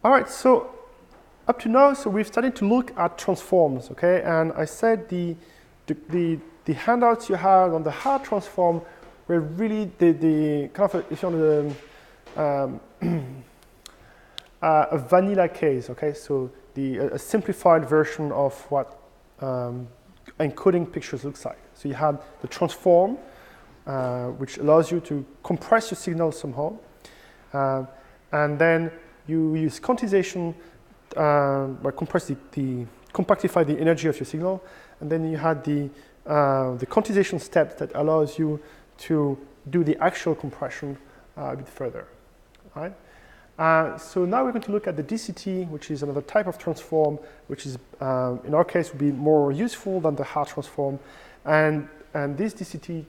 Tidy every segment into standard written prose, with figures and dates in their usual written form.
All right, so up to now, so we've started to look at transforms, okay? And I said the handouts you had on the hard transform were really the kind of, if you want a vanilla case, okay? So a simplified version of what encoding pictures looks like. So you had the transform, which allows you to compress your signal somehow. And then you use quantization, compactify the energy of your signal. And then you had the quantization step that allows you to do the actual compression a bit further. All right? So now we're going to look at the DCT, which is another type of transform, which is, in our case, would be more useful than the hard transform. And this DCT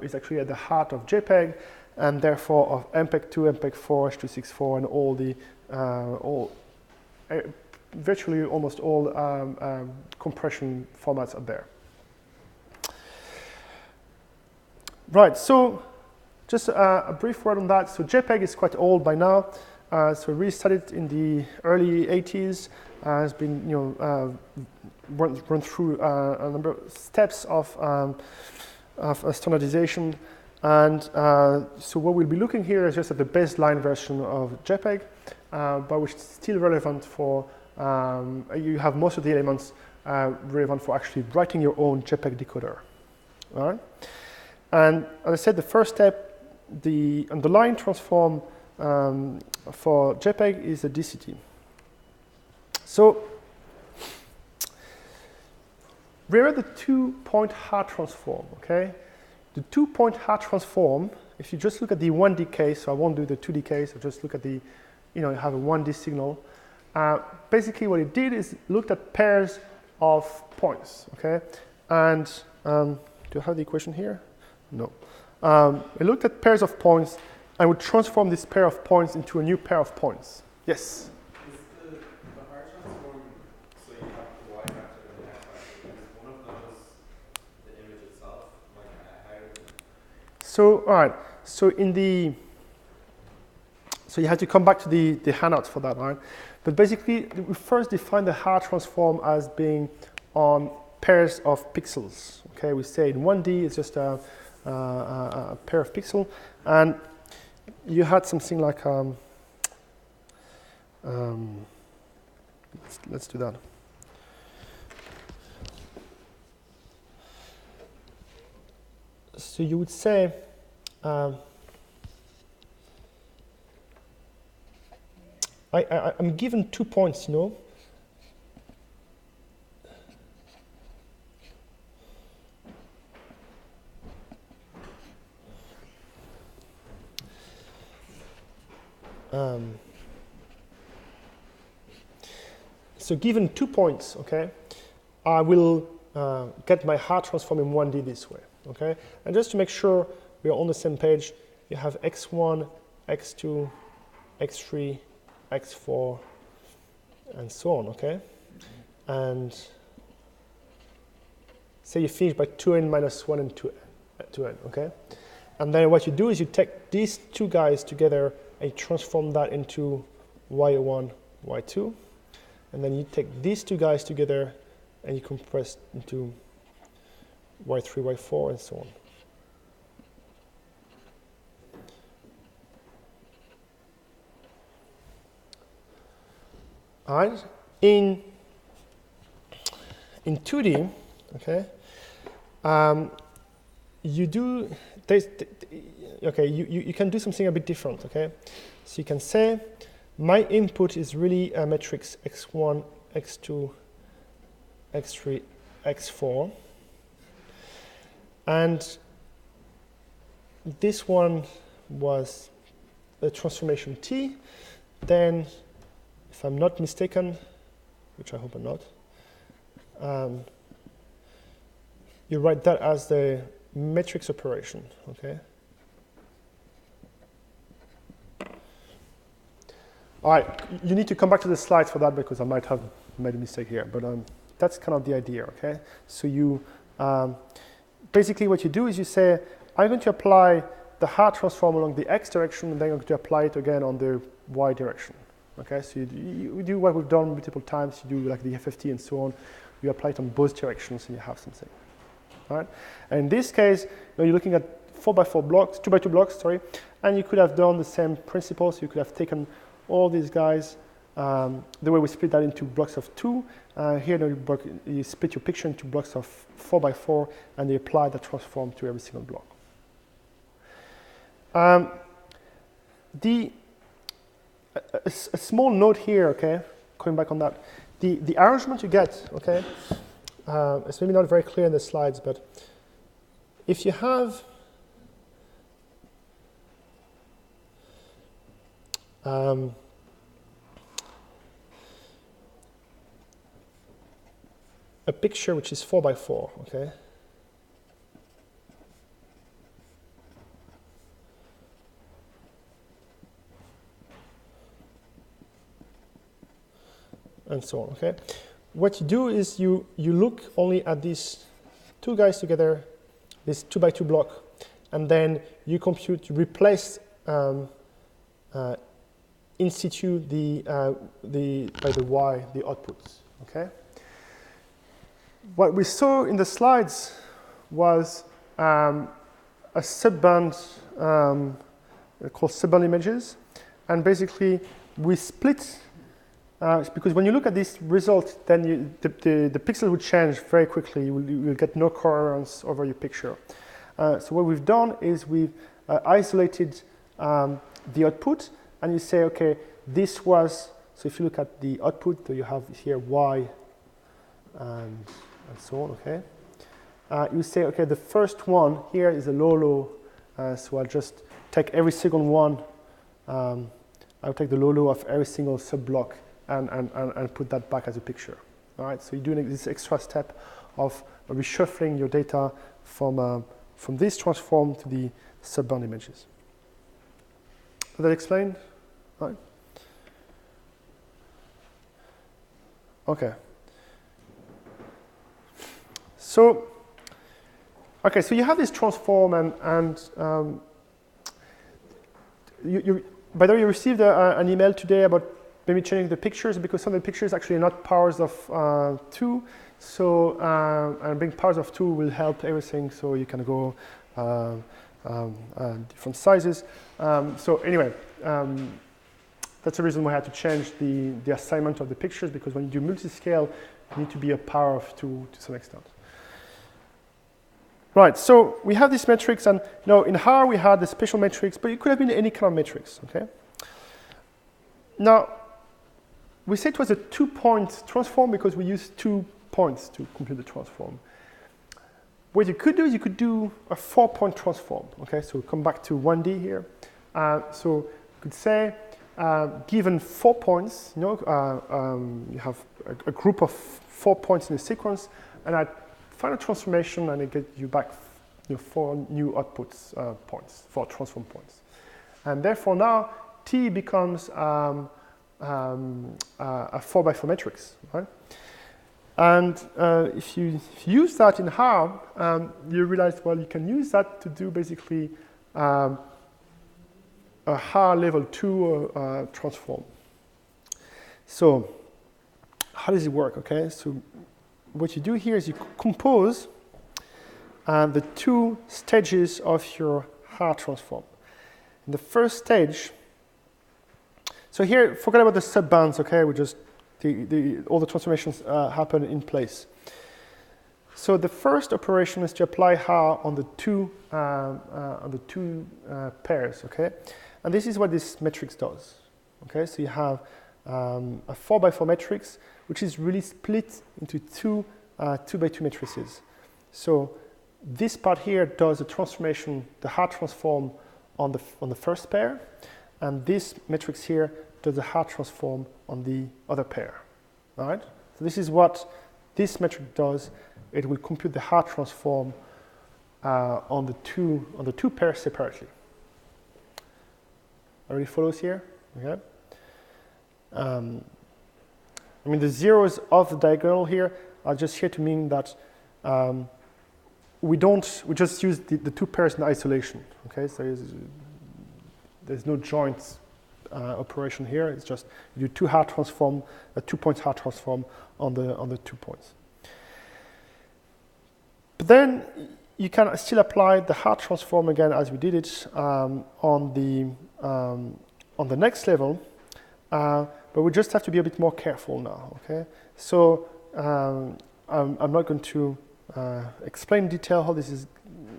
is actually at the heart of JPEG, and therefore of MPEG-2, MPEG-4, H.264, and all the, virtually almost all compression formats are there. Right, so just a brief word on that. So JPEG is quite old by now. So we started in the early 80s. Has been, run through a number of steps of standardization. And so what we'll be looking here is just at the baseline version of JPEG, but which is still relevant for, you have most of the elements relevant for actually writing your own JPEG decoder. All right? And as I said, the first step, the underlying transform for JPEG is the DCT. So we're the 2-point hard transform, okay? The 2-point hard transform, if you just look at the 1D case, so I won't do the 2D case, I'll just look at the, you have a 1D signal. Basically what it did is looked at pairs of points, okay? And do I have the equation here? No. It looked at pairs of points and would transform this pair of points into a new pair of points. Yes? Is the hard transform, so you have the y factor and the x factor, is one of those the image itself? So, all right. So you have to come back to the handouts for that, right? But basically, we first define the hard transform as being on pairs of pixels. Okay, we say in 1D it's just a pair of pixels, and you had something like let's do that. So you would say I'm given 2 points, So given 2 points, okay, I will get my hard transform in 1D this way, okay? And just to make sure we're on the same page, you have x1, x2, x3, x4, and so on, okay? And say you finish by 2n minus 1 and 2n, okay? And then what you do is you take these two guys together and you transform that into y1, y2. And then you take these two guys together and you compress into y3, y4, and so on. All right. In 2D, okay, you do you can do something a bit different, okay? So you can say my input is really a matrix x1, x2, x3, x4, and this one was the transformation T. Then, if I'm not mistaken, which I hope I'm not, you write that as the matrix operation, okay? All right, you need to come back to the slides for that because I might have made a mistake here, but that's kind of the idea, okay? So you, basically what you do is you say, I'm going to apply the hard transform along the x direction, and then I'm going to apply it again on the y direction, Okay, so you do what we've done multiple times. You do like the FFT and so on. You apply it on both directions, and you have something. All right. And in this case, you're looking at 4x4 blocks, 2x2 blocks, sorry, and you could have done the same principle. So you could have taken all these guys, the way we split that into blocks of 2. Here you split your picture into blocks of 4x4, and you apply the transform to every single block. A small note here, okay, coming back on that. The arrangement you get, okay, it's maybe not very clear in the slides, but if you have a picture which is 4x4, okay, and so on, okay? What you do is you look only at these two guys together, this 2x2 block, and then you compute, you replace in situ by the y, the outputs, okay? What we saw in the slides was a subband called subband images, and basically we split. Because when you look at this result, then the pixel will change very quickly. You will get no coherence over your picture. So what we've done is we've isolated the output, and you say, okay, this was, so if you look at the output, so you have here y and so on, okay? You say, okay, the first one here is a low, so I'll just take every single one. I'll take the low of every single sub-block and put that back as a picture. All right, so you're doing this extra step of reshuffling your data from this transform to the subband images. Does that explain? All right. Okay. So you have this transform, and by the way, you received an email today about maybe changing the pictures, because some of the pictures actually are not powers of 2. So and being powers of 2 will help everything. So you can go different sizes. So anyway, that's the reason why I had to change the assignment of the pictures, because when you do multi-scale, you need to be a power of 2 to some extent. Right, so we have this matrix, and in R we had the special matrix, but it could have been any kind of matrix, okay? Now, we said it was a 2-point transform because we used 2 points to compute the transform. What you could do is you could do a 4-point transform, okay? So come back to 1D here. So you could say, given 4 points, you have a group of 4 points in a sequence, and I find a transformation, and it gets you back 4 new outputs points, 4 transform points. And therefore now T becomes a 4x4 matrix, right? And if you use that in R, you realize, well, you can use that to do basically a R level 2 transform. So how does it work, okay? So what you do here is you compose the 2 stages of your R transform. In the first stage, so here, forget about the sub-bands, okay? We just, all the transformations happen in place. So the first operation is to apply R on the two pairs, okay? And this is what this matrix does, okay? So you have a 4x4 matrix, which is really split into 2 2x2 matrices. So this part here does a transformation, the R transform on the first pair, and this matrix here does a R transform on the other pair. All right? So this is what this metric does. It will compute the R transform on the two pairs separately. Already follows here? Okay. I mean, the zeros of the diagonal here are just here to mean that we just use the 2 pairs in isolation. Okay, so there's no joint operation here. It's just you do 2 hard transform, a 2-point hard transform on the 2 points. But then you can still apply the hard transform again as we did it on the next level, but we just have to be a bit more careful now. Okay, so I'm not going to explain in detail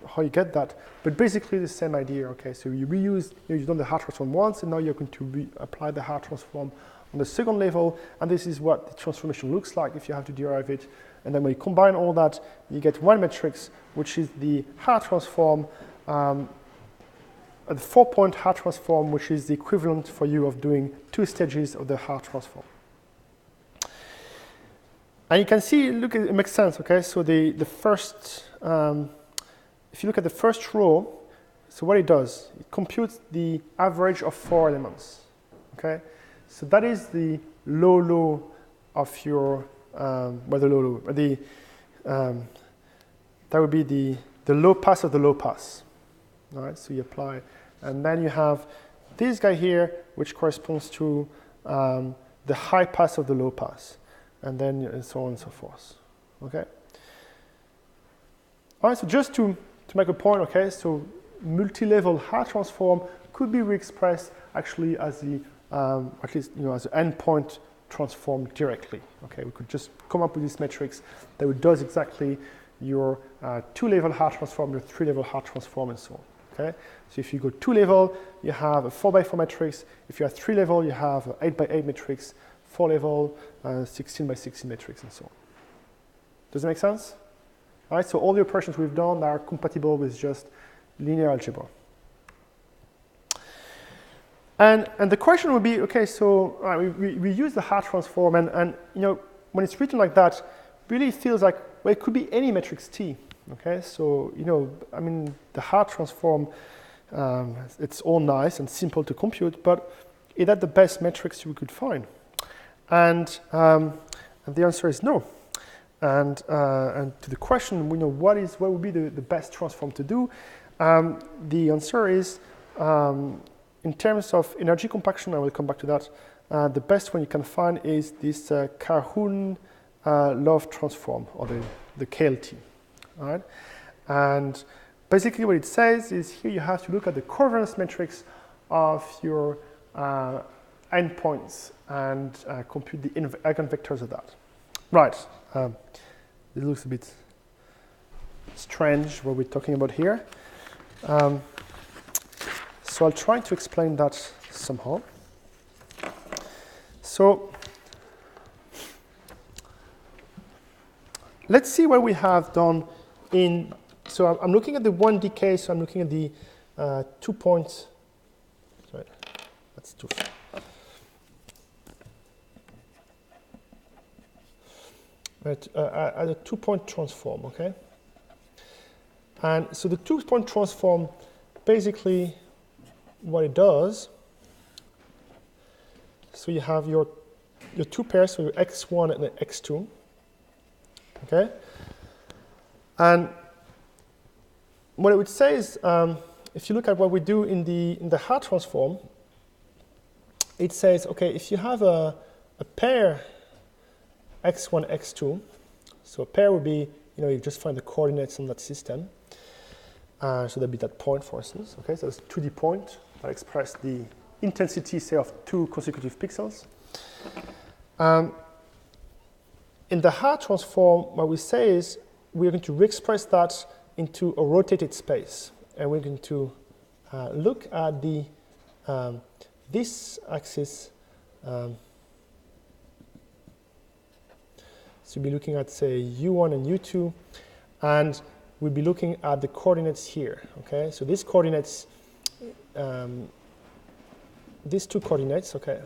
how you get that, but basically the same idea. Okay, so you reuse, you've done the hard transform once, and now you're going to apply the hard transform on the second level, and this is what the transformation looks like if you have to derive it. And then when you combine all that, you get one matrix, which is the hard transform, the 4-point hard transform, which is the equivalent for you of doing 2 stages of the hard transform. And you can see, look, it makes sense. Okay, so the first, if you look at the first row, so what it does, it computes the average of 4 elements. Okay, so that is the low of your that would be the low pass of the low pass. All right, so you apply, and then you have this guy here, which corresponds to the high pass of the low pass, and then and so on and so forth. Okay. All right, so just to make a point, okay, so multi-level hard transform could be re-expressed actually as the at least as an endpoint transform directly. Okay, we could just come up with this matrix that does exactly your 2-level hard transform, your 3-level hard transform, and so on. Okay, so if you go 2-level, you have a 4x4 matrix. If you are 3-level, you have an 8x8 matrix. 4-level, 16x16 matrix, and so on. Does it make sense? All right, so all the operations we've done are compatible with just linear algebra. And the question would be, okay, so we use the hard transform, and when it's written like that, really feels like, well, it could be any matrix T. Okay, so I mean, the hard transform, it's all nice and simple to compute, but is that the best matrix we could find? And the answer is no. And to the question, what would be the best transform to do? The answer is, in terms of energy compaction, I will come back to that. The best one you can find is this Calhoun-Love transform, or the KLT. All right? And basically what it says is here you have to look at the covariance matrix of your endpoints and compute the eigenvectors of that. Right. This looks a bit strange what we're talking about here. So I'll try to explain that somehow. So let's see what we have done in, so I'm looking at the 1D case, so I'm looking at the 2 points, sorry, that's too far. Right, at a 2-point transform, okay? And so the 2-point transform, basically what it does, so you have your 2 pairs, so your x1 and x2, okay? And what it would say is, if you look at what we do in the hard transform, it says, okay, if you have a pair x1, x2, so a pair would be, you just find the coordinates on that system. So that'd be that point, for instance. Okay, so it's 2D point that express the intensity, say, of 2 consecutive pixels. In the hard transform, what we say is we're going to re-express that into a rotated space, and we're going to look at the this axis. So we'll be looking at, say, U1 and U2, and we'll be looking at the coordinates here, okay? So these coordinates, these 2 coordinates, okay?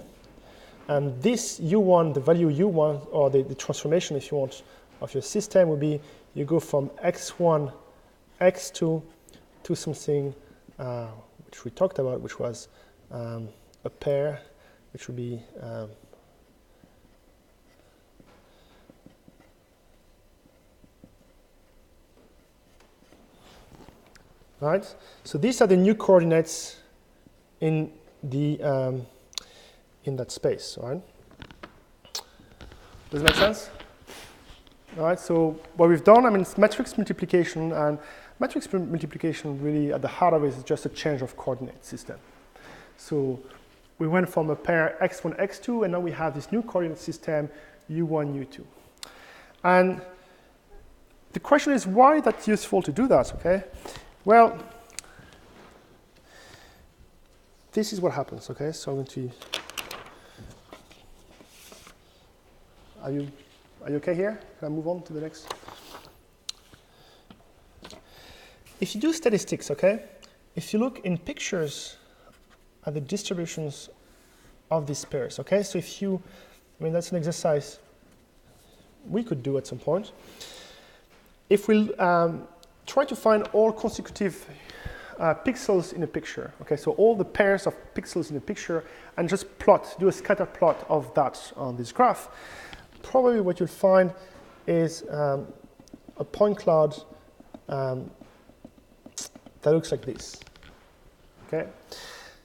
And this U1, the value U1, or the transformation, if you want, of your system would be, you go from x1, x2 to something which we talked about, which was a pair, which would be right? So these are the new coordinates in the in that space, all right? Does it make sense? All right, so what we've done, I mean, it's matrix multiplication, and matrix multiplication really at the heart of it is just a change of coordinate system. So we went from a pair x1, x2, and now we have this new coordinate system, u1, u2. And the question is why that's useful to do that, okay? Well, this is what happens, okay? So I'm going to, are you okay here? Can I move on to the next? If you do statistics, okay? If you look in pictures at the distributions of these pairs, okay? So if you, I mean, that's an exercise we could do at some point. If we try to find all consecutive pixels in a picture, okay? So all the pairs of pixels in a picture, and just plot, do a scatter plot of that on this graph, probably what you'll find is a point cloud that looks like this, okay?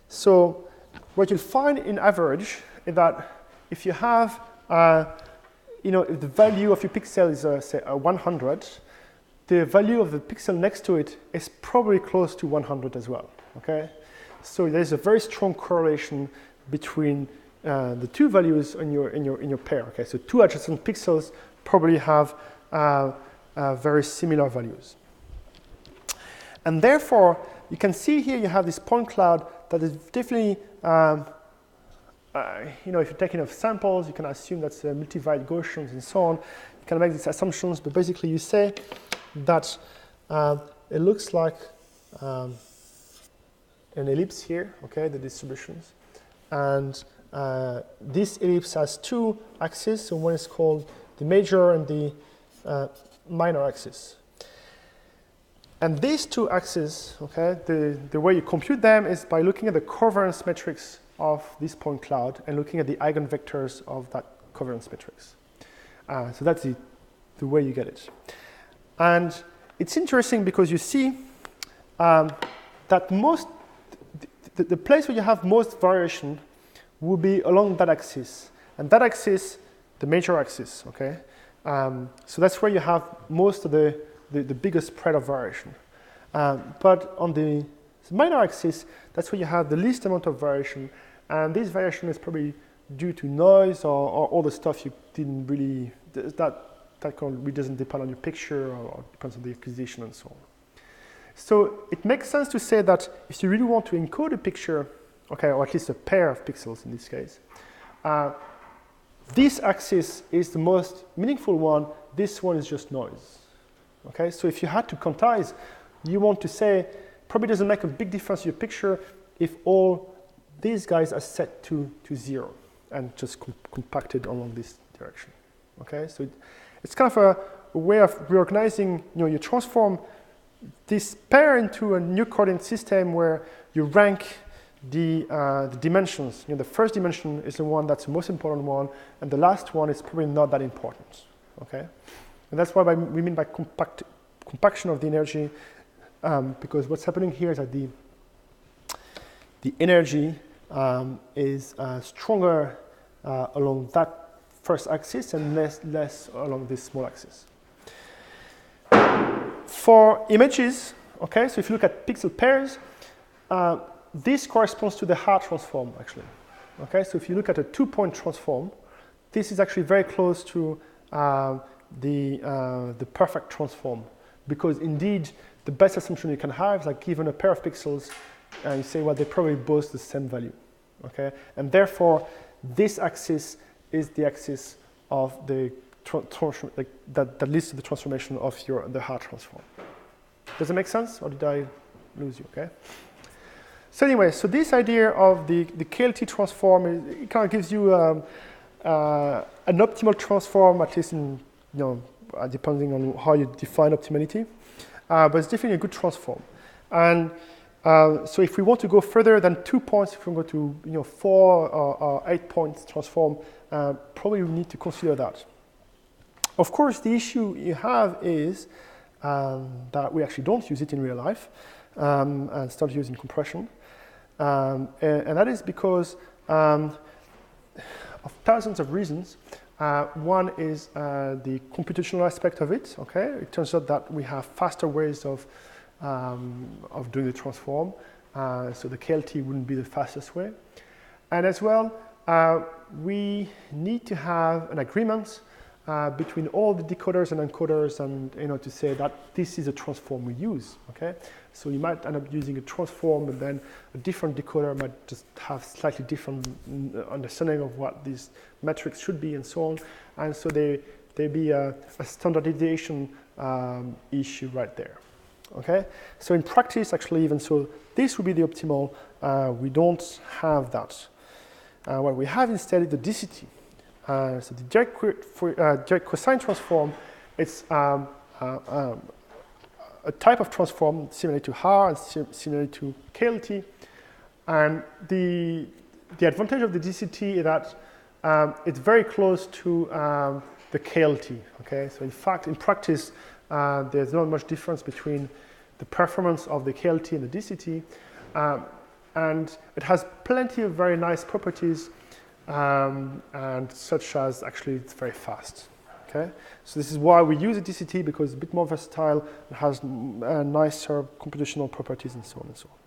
So what you'll find in average is that if you have, if the value of your pixel is, say, 100, the value of the pixel next to it is probably close to 100 as well, okay? So there's a very strong correlation between the two values in your pair, okay? So two adjacent pixels probably have very similar values. And therefore, you can see here you have this point cloud that is definitely, if you're taking enough samples, you can assume that's multivariate Gaussians and so on. You can make these assumptions, but basically you say that it looks like an ellipse here, okay, the distributions. And this ellipse has two axes, so one is called the major and the minor axis. And these two axes, okay, the way you compute them is by looking at the covariance matrix of this point cloud and looking at the eigenvectors of that covariance matrix. So that's the way you get it. And it's interesting because you see that the place where you have most variation will be along that axis. And that axis, the major axis, okay? So that's where you have most of the biggest spread of variation. But on the minor axis, that's where you have the least amount of variation. And this variation is probably due to noise or all the stuff you didn't really, that really doesn't depend on your picture or depends on the acquisition and so on. So it makes sense to say that if you really want to encode a picture, okay, or at least a pair of pixels in this case, this axis is the most meaningful one. This one is just noise. Okay, so if you had to quantize, you want to say, probably doesn't make a big difference in your picture if all these guys are set to 0 and just compacted along this direction. Okay, so it's kind of a way of reorganizing, you transform this pair into a new coordinate system where you rank the dimensions. The first dimension is the one that's the most important one, and the last one is probably not that important. Okay, and that's what we mean by compaction of the energy, because what's happening here is that the energy is stronger along that first axis and less along this small axis. For images, okay, so if you look at pixel pairs, this corresponds to the Haar transform, actually. Okay, so if you look at a two-point transform, this is actually very close to the perfect transform, because indeed the best assumption you can have is like given a pair of pixels, you say, well, they probably both the same value. Okay, and therefore this axis is the axis of the that leads to the transformation of the Haar transform. Does it make sense, or did I lose you? Okay. So anyway, so this idea of the KLT transform, it kind of gives you an optimal transform, at least in, depending on how you define optimality. But it's definitely a good transform. And so if we want to go further than 2 points, if we go to 4 or 8 points transform, probably we need to consider that. Of course, the issue you have is that we actually don't use it in real life and start using compression. And that is because of thousands of reasons. One is the computational aspect of it. Okay, it turns out that we have faster ways of doing the transform, so the KLT wouldn't be the fastest way. And as well, we need to have an agreement between all the decoders and encoders, and to say that this is a transform we use. Okay, so you might end up using a transform, and then a different decoder might just have slightly different understanding of what these metrics should be, and so on. And so there be a standardization issue right there. Okay, so in practice, actually, even so, this would be the optimal. We don't have that. What we have instead is the DCT. So the direct cosine transform, it's a type of transform similar to R and similar to KLT. And the advantage of the DCT is that it's very close to the KLT. Okay, so in fact, in practice, there's not much difference between the performance of the KLT and the DCT, and it has plenty of very nice properties, and such as actually it's very fast. Okay, so this is why we use a DCT, because it's a bit more versatile, it has nicer computational properties, and so on and so on.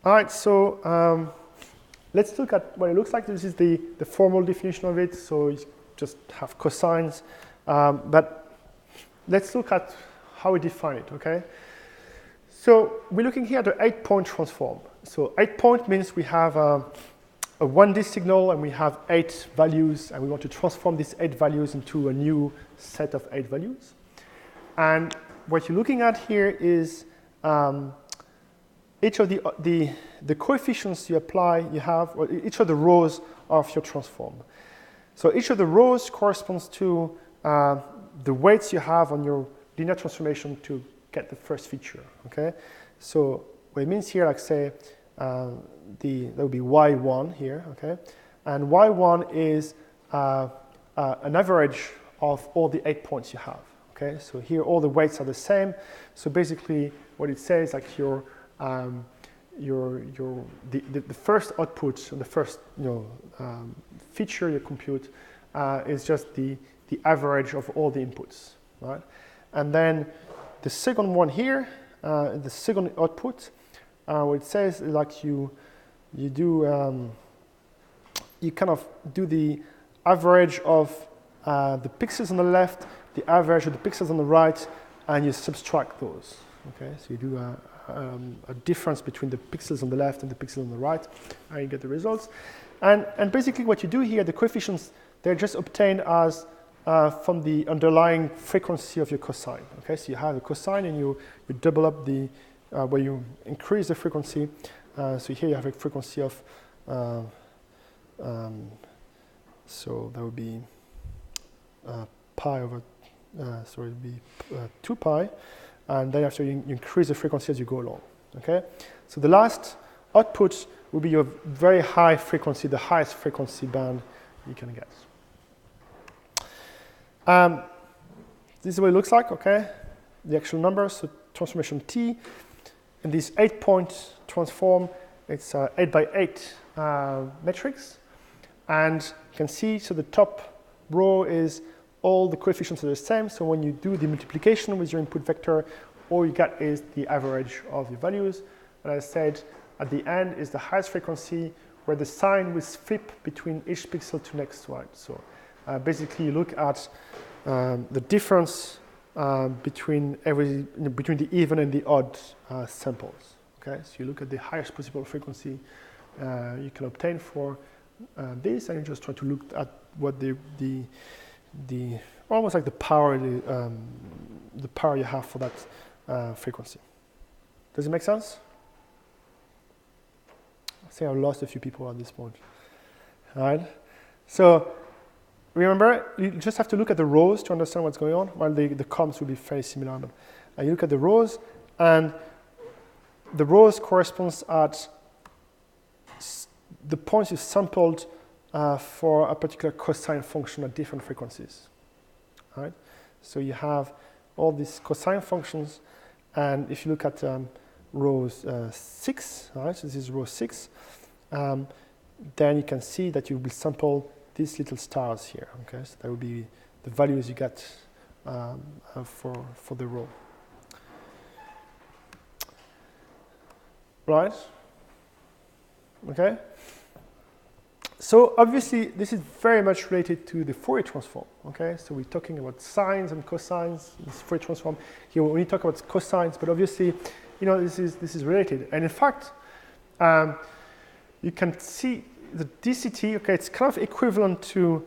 All right, so let's look at what it looks like. This is the formal definition of it. So you just have cosines, but let's look at how we define it. Okay, so we're looking here at the 8-point transform. So 8-point means we have a 1D signal, and we have 8 values, and we want to transform these 8 values into a new set of 8 values. And what you're looking at here is each of the coefficients you apply, you have, or each of the rows of your transform. So each of the rows corresponds to the weights you have on your linear transformation to get the first feature. Okay, so what it means here, like say, that would be y1 here. Okay, and y1 is an average of all the 8 points you have. Okay, so here all the weights are the same. So basically, what it says, like the first output, the first feature you compute is just the average of all the inputs, right? And then the second one here, the second output, what it says is like you kind of do the average of the pixels on the left, the average of the pixels on the right, and you subtract those. Okay, so you do a difference between the pixels on the left and the pixels on the right, and you get the results. And basically what you do here, the coefficients, they're just obtained as from the underlying frequency of your cosine. Okay, so you have a cosine, and you double up the where you increase the frequency. So here you have a frequency of so that would be pi over so it would be 2 pi, and then after you increase the frequency as you go along. Okay, so the last output will be your very high frequency, the highest frequency band you can get. This is what it looks like. Okay, the actual numbers. So transformation T in this 8-point transform, it's 8 by 8 matrix, and you can see, so the top row is all the coefficients are the same. So when you do the multiplication with your input vector, all you get is the average of the values. And as I said, at the end is the highest frequency, where the sign will flip between each pixel to next one. So basically, you look at the difference between the even and the odd samples. Okay, so you look at the highest possible frequency you can obtain for this, and you just try to look at what the almost like the power you have for that frequency. Does it make sense? I think I've lost a few people at this point. All right, so remember, you just have to look at the rows to understand what's going on, while the columns will be very similar. And you look at the rows, and the rows corresponds at the points you sampled for a particular cosine function at different frequencies. All right? So you have all these cosine functions, and if you look at rows 6, all right, so this is row 6, then you can see that you will sample these little stars here. Okay, so that will be the values you get for the row. Right? Okay. So obviously, this is very much related to the Fourier transform. Okay, so we're talking about sines and cosines. This Fourier transform. Here we only talk about cosines, but obviously, this is related. And in fact, you can see the DCT. Okay, it's kind of equivalent to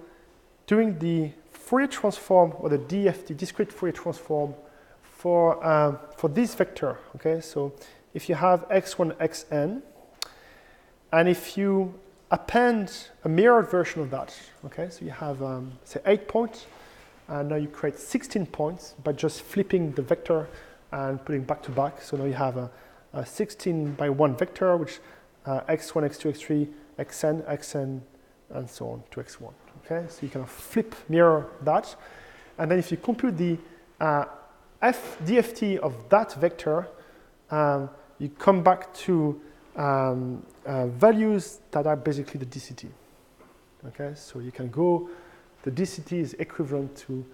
doing the Fourier transform or the DFT, discrete Fourier transform, for this vector. Okay, so if you have x1, xn, and if you append a mirrored version of that, okay, so you have, say, 8 points, and now you create 16 points by just flipping the vector and putting back to back. So now you have a 16 by 1 vector, which x1, x2, x3, xn, xn, and so on to x1. Okay, so you kind of flip mirror that, and then if you compute the DFT of that vector, you come back to values that are basically the DCT. Okay, so you can go, the DCT is equivalent to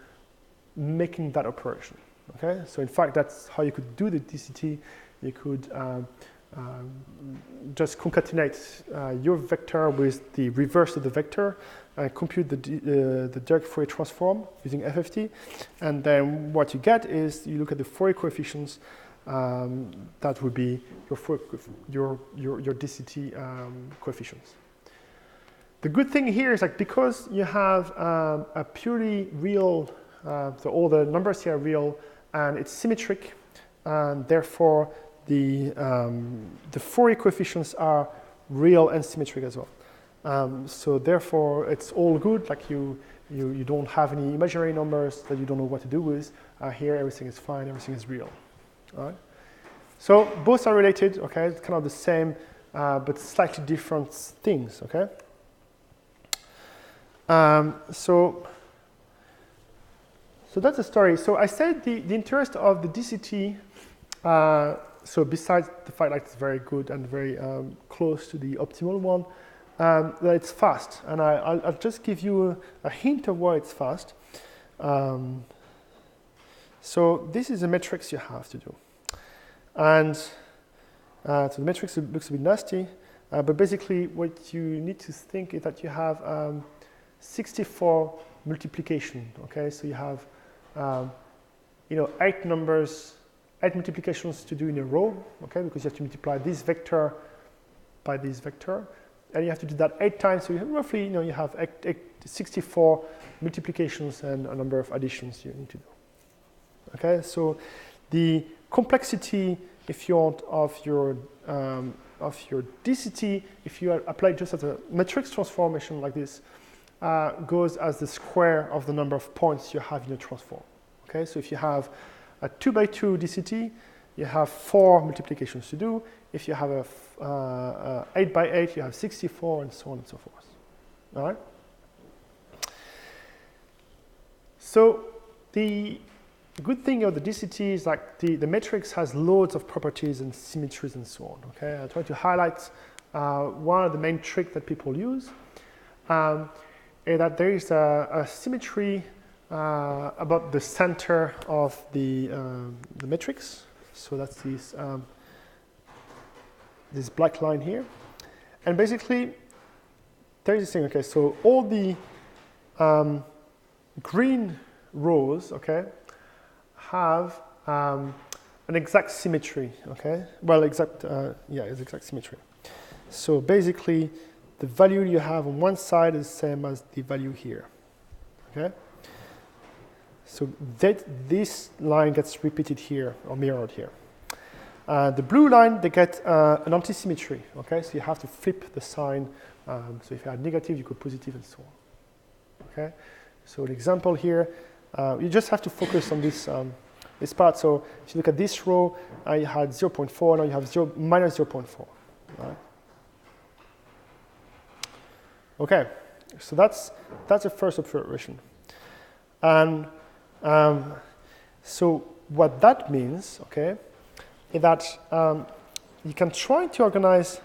making that operation. Okay, so in fact, that's how you could do the DCT. You could just concatenate your vector with the reverse of the vector and compute the direct Fourier transform using FFT. And then what you get is you look at the Fourier coefficients. That would be your DCT coefficients. The good thing here is, like, because you have a purely real, so all the numbers here are real, and it's symmetric, and therefore the Fourier coefficients are real and symmetric as well. So therefore, it's all good. Like you don't have any imaginary numbers that you don't know what to do with. Here, everything is fine. Everything is real. All right. So both are related. Okay, it's kind of the same, but slightly different things. Okay. So that's the story. So I said the interest of the DCT. So besides the fact that it's very good and very close to the optimal one, that it's fast. And I'll just give you a hint of why it's fast. So this is a matrix you have to do. And so the matrix looks a bit nasty, but basically what you need to think is that you have 64 multiplication. Okay, so you have 8 numbers, 8 multiplications to do in a row. Okay, because you have to multiply this vector by this vector, and you have to do that 8 times. So you have roughly, you have 64 multiplications and a number of additions you need to do. Okay, so the complexity, if you want, of your DCT, if you apply just as a matrix transformation like this, goes as the square of the number of points you have in your transform. Okay, so if you have a 2 by 2 DCT, you have 4 multiplications to do. If you have a 8 by 8, you have 64, and so on and so forth. All right. So the good thing of the DCT is, like, the matrix has loads of properties and symmetries and so on. Okay, I try to highlight one of the main tricks that people use, is that there is a symmetry about the center of the matrix. So that's this black line here, and basically there is this thing. Okay, so all the green rows, okay, have an exact symmetry. Okay, well, it's exact symmetry. So basically, the value you have on one side is the same as the value here. Okay. So this line gets repeated here or mirrored here. The blue line, they get an anti-symmetry. Okay, so you have to flip the sign. So if you had negative, you go positive, and so on. Okay. So an example here, you just have to focus on this part. So if you look at this row, you had 0.4. Now you have minus 0.4. Right? Okay. So that's the first observation. And so what that means, okay, is that you can try to organize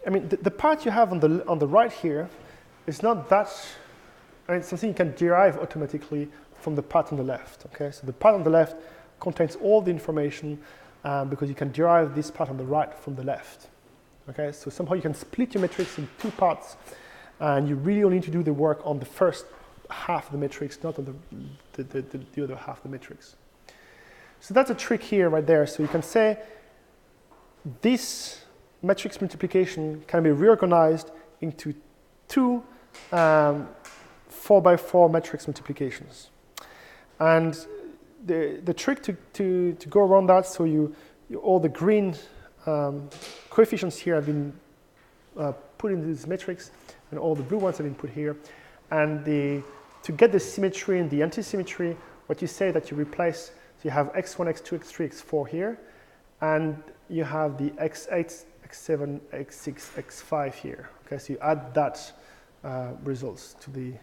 I mean, the part you have on the right here is not that, I mean, it's something you can derive automatically from the part on the left, okay? So the part on the left contains all the information because you can derive this part on the right from the left, okay? So somehow you can split your matrix in two parts and you really only need to do the work on the first half of the matrix, not on the other half of the matrix. So that's a trick here right there. So you can say this matrix multiplication can be reorganized into two 4x4 matrix multiplications. And the trick to go around that, so all the green coefficients here have been put into this matrix, and all the blue ones have been put here. And to get the symmetry and the anti-symmetry, what you say that you replace, so you have x1, x2, x3, x4 here, and you have the x8, x7, x6, x5 here. Okay, so you add that results to the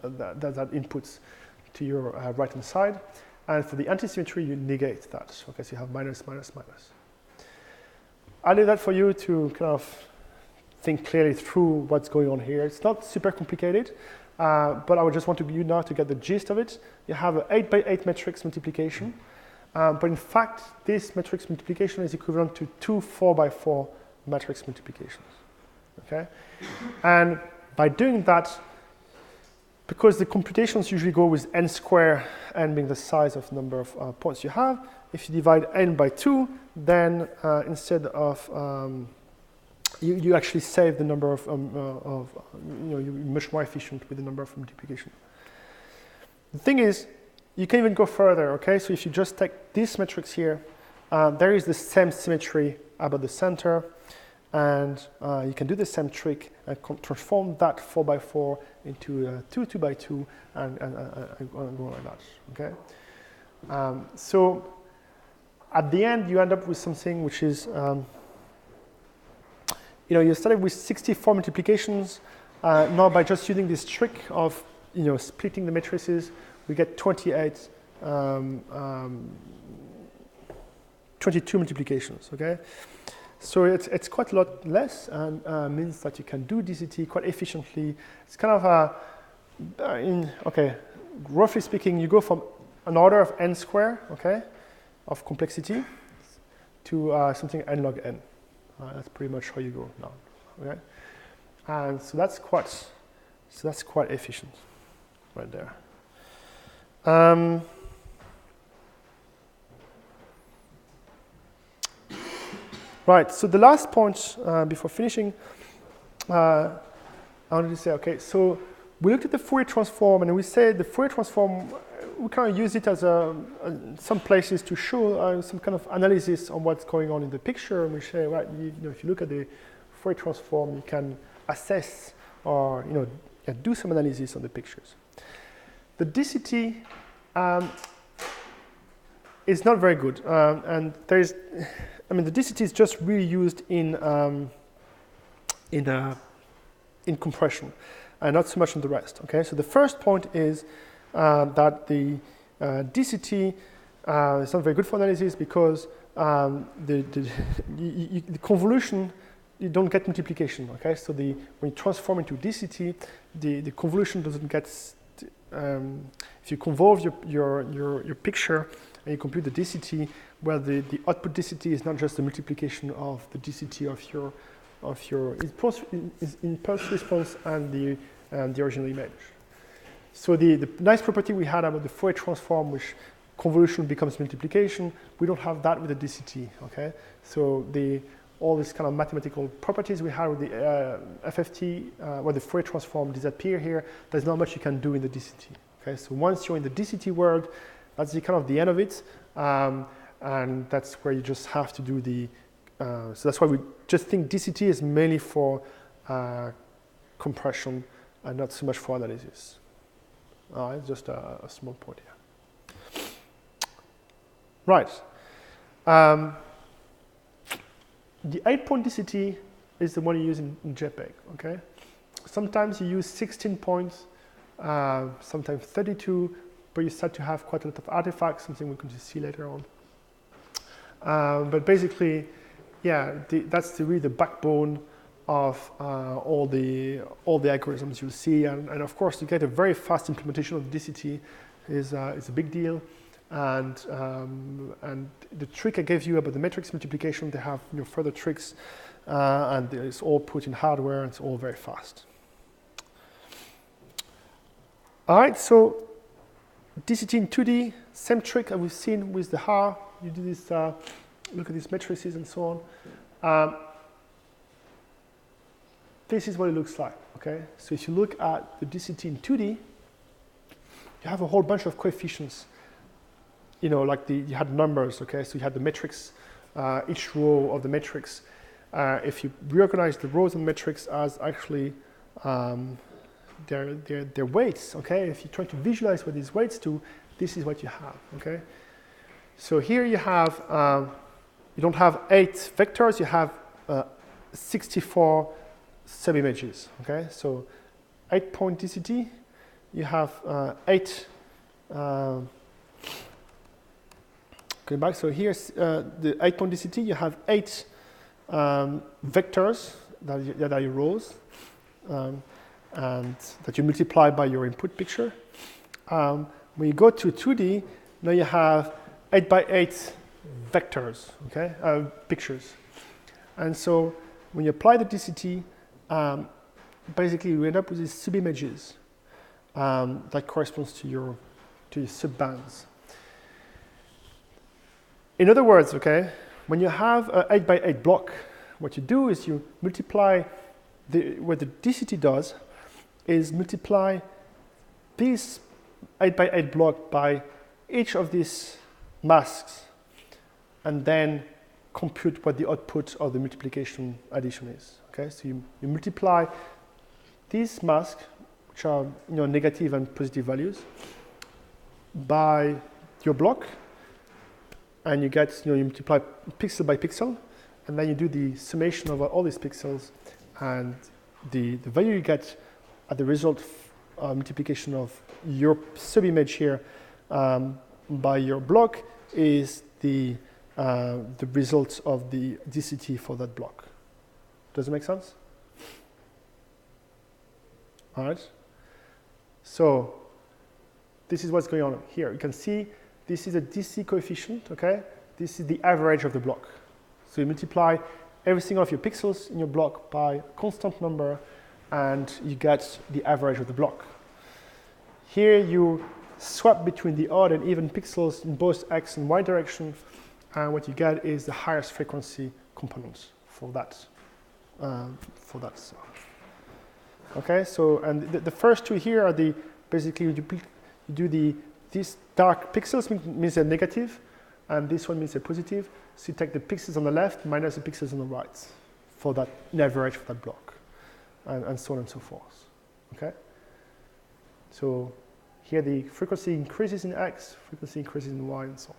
that inputs to your right-hand side, and for the anti-symmetry you negate that. Okay, so you have minus, minus, minus. I did that for you to kind of think clearly through what's going on here. It's not super complicated, but I would just want you now to get the gist of it. You have an 8x8 matrix multiplication, but in fact, this matrix multiplication is equivalent to two 4x4 matrix multiplications. Okay, and by doing that, because the computations usually go with n squared, n being the size of the number of points you have, if you divide n by 2, then instead of you actually save the number of you're much more efficient with the number of multiplication. The thing is, you can even go further, okay? So if you just take this matrix here, there is the same symmetry about the center, and you can do the same trick and transform that 4x4 into 2x2 and go like that, okay? So at the end, you end up with something which is, you started with 64 multiplications. Now by just using this trick of splitting the matrices, we get 22 multiplications, okay? So it's quite a lot less, and means that you can do DCT quite efficiently. It's kind of roughly speaking, you go from an order of n squared, okay, of complexity, to something n log n. That's pretty much how you go now, okay? And so that's quite efficient, right there. Right, so the last point before finishing, I wanted to say, okay, so we looked at the Fourier transform, and we said the Fourier transform, we kind of use it as some places to show some kind of analysis on what's going on in the picture. And we say, right, if you look at the Fourier transform, you can assess or do some analysis on the pictures. The DCT is not very good, and the DCT is just really used in compression, and not so much in the rest. Okay, so the first point is that the DCT is not very good for analysis because the convolution, you don't get multiplication. Okay, so when you transform into DCT, the convolution doesn't get. If you convolve your picture and you compute the DCT, well, the output DCT is not just the multiplication of the DCT of your impulse response and the original image. So the nice property we had about the Fourier transform, which convolution becomes multiplication, we don't have that with the DCT. Okay, so all these kind of mathematical properties we have with the FFT, where the Fourier transform disappear here, there's not much you can do in the DCT. Okay, so once you're in the DCT world, that's the end of it. And that's where you just have to do so that's why we just think DCT is mainly for compression and not so much for analysis. It's just a small point here. Right. The 8-point DCT is the one you use in JPEG, okay? Sometimes you use 16 points, sometimes 32, but you start to have quite a lot of artifacts, something we're going to see later on. But basically, yeah, that's really the backbone of all the algorithms you'll see, and of course to get a very fast implementation of DCT is a big deal, and the trick I gave you about the matrix multiplication, they have further tricks, and it's all put in hardware, and it's all very fast. All right, so DCT in 2D, same trick that we've seen with the HAR. You do this, look at these matrices and so on. This is what it looks like, okay? So if you look at the DCT in 2D, you have a whole bunch of coefficients, like you had numbers, okay? So you had the matrix, each row of the matrix. If you reorganize the rows of the matrix as actually their weights, okay? If you try to visualize what these weights do, this is what you have, okay? So here you have, you don't have 8 vectors, you have 64 sub-images, okay? So 8-point DCT, you have 8, going back, so here's the 8-point DCT, you have 8 vectors that are your rows, and that you multiply by your input picture. When you go to 2D, now you have 8 by 8 vectors, okay, pictures. And so when you apply the DCT, basically you end up with these sub-images that corresponds to your sub-bands. In other words, okay, when you have an 8 by 8 block, what you do is you multiply, what the DCT does is multiply this 8 by 8 block by each of these masks, and then compute what the output of the multiplication addition is. Okay, so you multiply these masks, which are negative and positive values, by your block, and you get you multiply pixel by pixel, and then you do the summation of all these pixels, and the value you get at the result multiplication of your sub-image here by your block is the result of the DCT for that block. Does it make sense? All right. So this is what's going on here. You can see this is a DC coefficient, okay? This is the average of the block. So you multiply every single of your pixels in your block by a constant number, and you get the average of the block. Here you swap between the odd and even pixels in both x and y direction, and what you get is the highest frequency component for that. Okay, so and the first two here are basically you do these dark pixels means they're negative, and this one means they're positive. So you take the pixels on the left minus the pixels on the right for that average for that block, and so on and so forth. Okay. So here the frequency increases in x, frequency increases in y, and so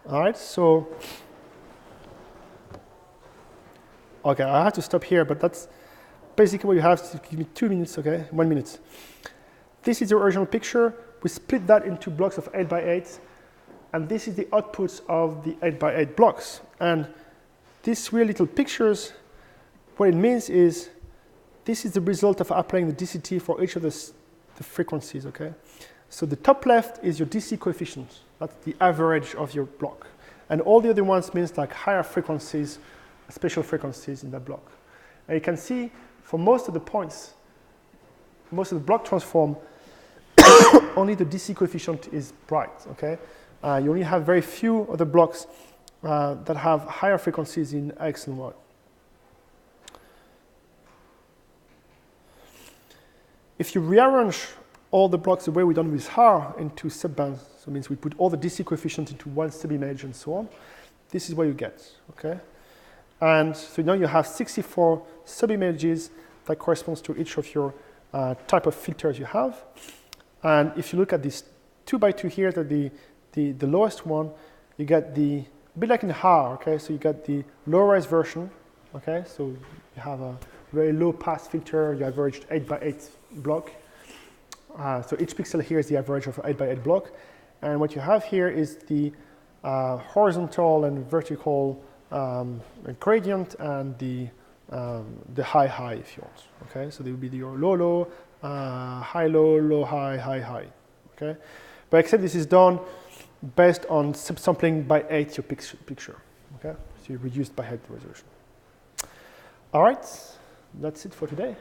on. All right. So okay, I have to stop here, but that's basically what you have. To give me 2 minutes, okay? 1 minute. This is the original picture. We split that into blocks of 8 by 8, and this is the outputs of the 8 by 8 blocks. And these weird little pictures, what it means is this is the result of applying the DCT for each of the frequencies, okay? So the top left is your DC coefficient. That's the average of your block. And all the other ones means like higher frequencies, special frequencies in that block. And you can see for most of the points, most of the block transform, only the DC coefficient is bright, okay? You only have very few of the blocks that have higher frequencies in X and Y. If you rearrange all the blocks the way we've done with HAR into subbands, so it means we put all the DC coefficients into one sub-image and so on, this is what you get, okay? And so now you have 64 sub-images that corresponds to each of your type of filters you have. And if you look at this 2 by 2 here, the lowest one, you get a bit like in HAR, okay? So you get the low-res version, okay? So you have a very low pass filter, you averaged 8 by 8 block. So each pixel here is the average of an 8 by 8 block. And what you have here is the horizontal and vertical gradient and the high if you want. Okay, so they will be your low, high, low, high, high. Okay, but except this is done based on subsampling by 8 your picture. Okay, so you reduced by 8 the resolution. All right, that's it for today.